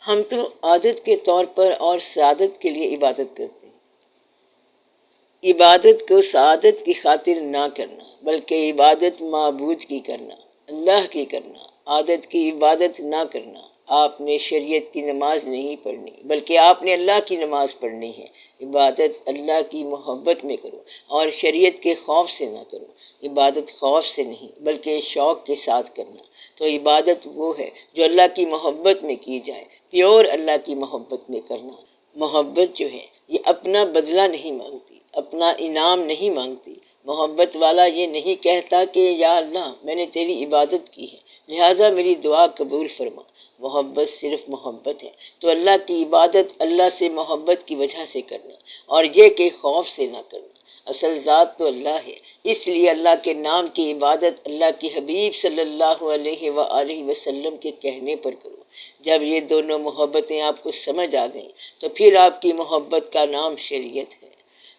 ہم تو عادت کے طور پر اور سعادت کے لیے عبادت کرتے ہیں۔ عبادت کو سعادت کی خاطر نہ کرنا، بلکہ عبادت معبود کی کرنا، اللہ کی کرنا، عادت کی عبادت نہ کرنا۔ آپ نے شریعت کی نماز نہیں پڑھنی، بلکہ آپ نے اللہ کی نماز پڑھنی ہے۔ عبادت اللہ کی محبت میں کرو اور شریعت کے خوف سے نہ کرو۔ عبادت خوف سے نہیں بلکہ شوق کے ساتھ کرنا۔ تو عبادت وہ ہے جو اللہ کی محبت میں کی جائے، پیور اللہ کی محبت میں کرنا۔ محبت جو ہے یہ اپنا بدلہ نہیں مانگتی، اپنا انعام نہیں مانگتی۔ محبت والا یہ نہیں کہتا کہ یا اللہ میں نے تیری عبادت کی ہے لہٰذا میری دعا قبول فرما۔ محبت صرف محبت ہے تو اللہ کی عبادت اللہ سے محبت کی وجہ سے کرنا، اور یہ کہ خوف سے نہ کرنا۔ اصل ذات تو اللہ ہے، اس لیے اللہ کے نام کی عبادت اللہ کے حبیب صلی اللہ علیہ وآلہ وسلم کے کہنے پر کرو۔ جب یہ دونوں محبتیں آپ کو سمجھ آ گئیں تو پھر آپ کی محبت کا نام شریعت ہے۔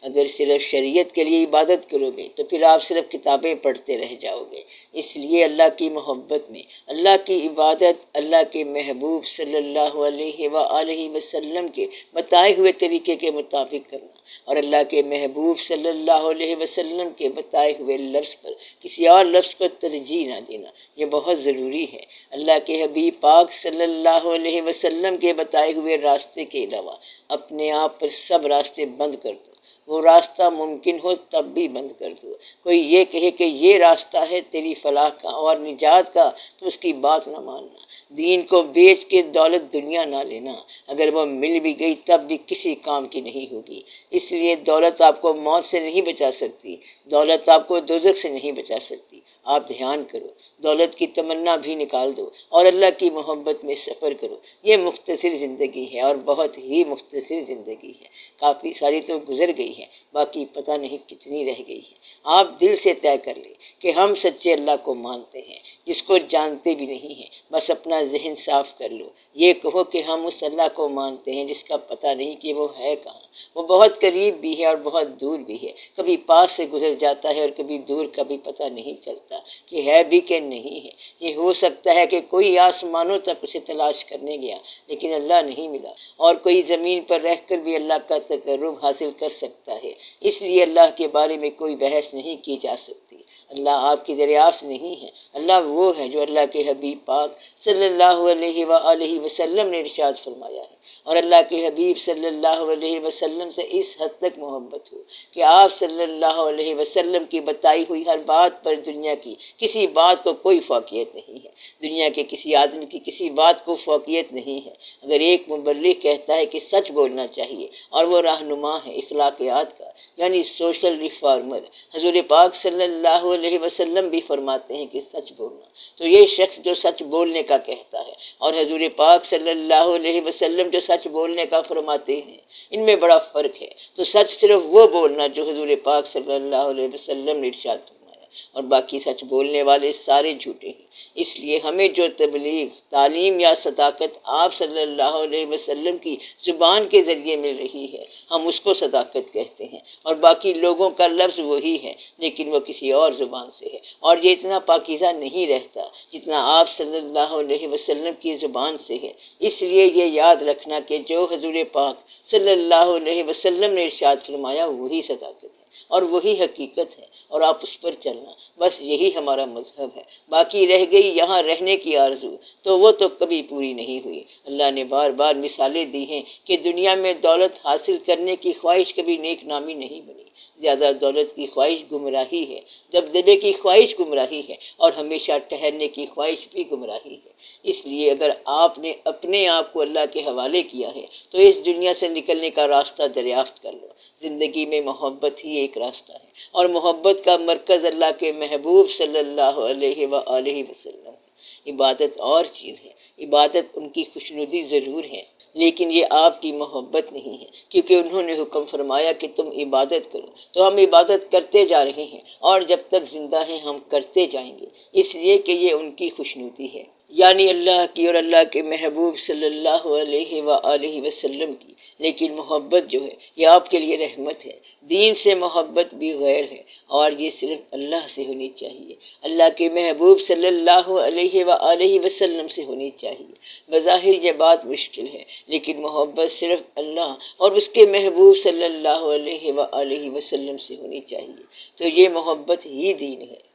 اگر صرف شریعت کے لیے عبادت کرو گے تو پھر آپ صرف کتابیں پڑھتے رہ جاؤ گے۔ اس لیے اللہ کی محبت میں اللہ کی عبادت اللہ کے محبوب صلی اللہ علیہ وآلہ وسلم کے بتائے ہوئے طریقے کے مطابق کرنا، اور اللہ کے محبوب صلی اللہ علیہ وسلم کے بتائے ہوئے لفظ پر کسی اور لفظ کو ترجیح نہ دینا، یہ بہت ضروری ہے۔ اللہ کے حبیب پاک صلی اللہ علیہ وسلم کے بتائے ہوئے راستے کے علاوہ اپنے آپ پر سب راستے بند کر دو۔ وہ راستہ ممکن ہو تب بھی بند کر دو۔ کوئی یہ کہے کہ یہ راستہ ہے تیری فلاح کا اور نجات کا تو اس کی بات نہ ماننا۔ دین کو بیچ کے دولت دنیا نہ لینا، اگر وہ مل بھی گئی تب بھی کسی کام کی نہیں ہوگی۔ اس لیے دولت آپ کو موت سے نہیں بچا سکتی، دولت آپ کو دوزخ سے نہیں بچا سکتی۔ آپ دھیان کرو، دولت کی تمنا بھی نکال دو اور اللہ کی محبت میں سفر کرو۔ یہ مختصر زندگی ہے اور بہت ہی مختصر زندگی ہے، کافی ساری تو گزر گئی ہے، باقی پتہ نہیں کتنی رہ گئی ہے۔ آپ دل سے طے کر لیں کہ ہم سچے اللہ کو مانتے ہیں، جس کو جانتے بھی نہیں ہیں۔ بس اپنا ذہن صاف کر لو، یہ کہو کہ ہم اس اللہ کو مانتے ہیں جس کا پتہ نہیں کہ وہ ہے کہاں۔ وہ بہت قریب بھی ہے اور بہت دور بھی ہے، کبھی پاس سے گزر جاتا ہے اور کبھی دور کا بھی پتہ نہیں چلتا کہ ہے بھی کہ نہیں ہے۔ یہ ہو سکتا ہے کہ کوئی آسمانوں تک اسے تلاش کرنے گیا لیکن اللہ نہیں ملا، اور کوئی زمین پر رہ کر بھی اللہ کا تقرب حاصل کر سکتا ہے۔ اس لیے اللہ کے بارے میں کوئی بحث نہیں کی جا سکتی۔ اللہ آپ کی دریافت نہیں ہے، اللہ وہ ہے جو اللہ کے حبیب پاک صلی اللہ علیہ وآلہ وسلم نے ارشاد فرمایا ہے، اور اللہ کے حبیب صلی اللہ علیہ وسلم سے اس حد تک محبت ہو کہ آپ صلی اللہ علیہ وسلم کی بتائی ہوئی ہر بات پر دنیا کی کسی بات کو کوئی فوقیت نہیں ہے، دنیا کے کسی آدمی کی کسی بات کو فوقیت نہیں ہے۔ اگر ایک مبلغ کہتا ہے کہ سچ بولنا چاہیے اور وہ رہنما ہے اخلاقیات کا، یعنی سوشل ریفارمر، حضور پاک صلی اللہ علیہ وسلم بھی فرماتے ہیں کہ سچ بولنا، تو یہ شخص جو سچ بولنے کا کہتا ہے اور حضور پاک صلی اللہ علیہ وسلم جو سچ بولنے کا فرماتے ہیں، ان میں بڑا فرق ہے۔ تو سچ صرف وہ بولنا جو حضور پاک صلی اللہ علیہ وسلم نے ارشاد فرمایا، اور باقی سچ بولنے والے سارے جھوٹے ہیں۔ اس لیے ہمیں جو تبلیغ، تعلیم یا صداقت آپ صلی اللہ علیہ وسلم کی زبان کے ذریعے مل رہی ہے، ہم اس کو صداقت کہتے ہیں، اور باقی لوگوں کا لفظ وہی ہے لیکن وہ کسی اور زبان سے ہے، اور یہ اتنا پاکیزہ نہیں رہتا جتنا آپ صلی اللہ علیہ وسلم کی زبان سے ہے۔ اس لیے یہ یاد رکھنا کہ جو حضور پاک صلی اللہ علیہ وسلم نے ارشاد فرمایا وہی صداقت ہے اور وہی حقیقت ہے، اور آپ اس پر چلنا، بس یہی ہمارا مذہب ہے۔ باقی رہ گئی یہاں رہنے کی آرزو تو وہ تو کبھی پوری نہیں ہوئی۔ اللہ نے بار بار مثالیں دی ہیں کہ دنیا میں دولت حاصل کرنے کی خواہش کبھی نیک نامی نہیں بنی۔ زیادہ دولت کی خواہش گمراہی ہے، دبدبے کی خواہش گمراہی ہے، اور ہمیشہ ٹہرنے کی خواہش بھی گمراہی ہے۔ اس لیے اگر آپ نے اپنے آپ کو اللہ کے حوالے کیا ہے تو اس دنیا سے نکلنے کا راستہ دریافت کر لو۔ زندگی میں محبت ہی ایک راستہ ہے، اور محبت کا مرکز اللہ کے محبوب صلی اللہ علیہ وآلہ وسلم ہے۔ عبادت اور چیز ہے، عبادت ان کی خوشنودی ضرور ہے لیکن یہ آپ کی محبت نہیں ہے، کیونکہ انہوں نے حکم فرمایا کہ تم عبادت کرو، تو ہم عبادت کرتے جا رہے ہیں اور جب تک زندہ ہیں ہم کرتے جائیں گے، اس لیے کہ یہ ان کی خوشنودی ہے۔ یعنی اللہ کی اور اللہ کے محبوب صلی اللہ علیہ وآلہ وسلم کی۔ لیکن محبت جو ہے یہ آپ کے لیے رحمت ہے، دین سے محبت بھی غیر ہے، اور یہ صرف اللہ سے ہونی چاہیے، اللہ کے محبوب صلی اللہ علیہ وآلہ وسلم سے ہونی چاہیے۔ بظاہر یہ بات مشکل ہے، لیکن محبت صرف اللہ اور اس کے محبوب صلی اللہ علیہ وآلہ وسلم سے ہونی چاہیے، تو یہ محبت ہی دین ہے۔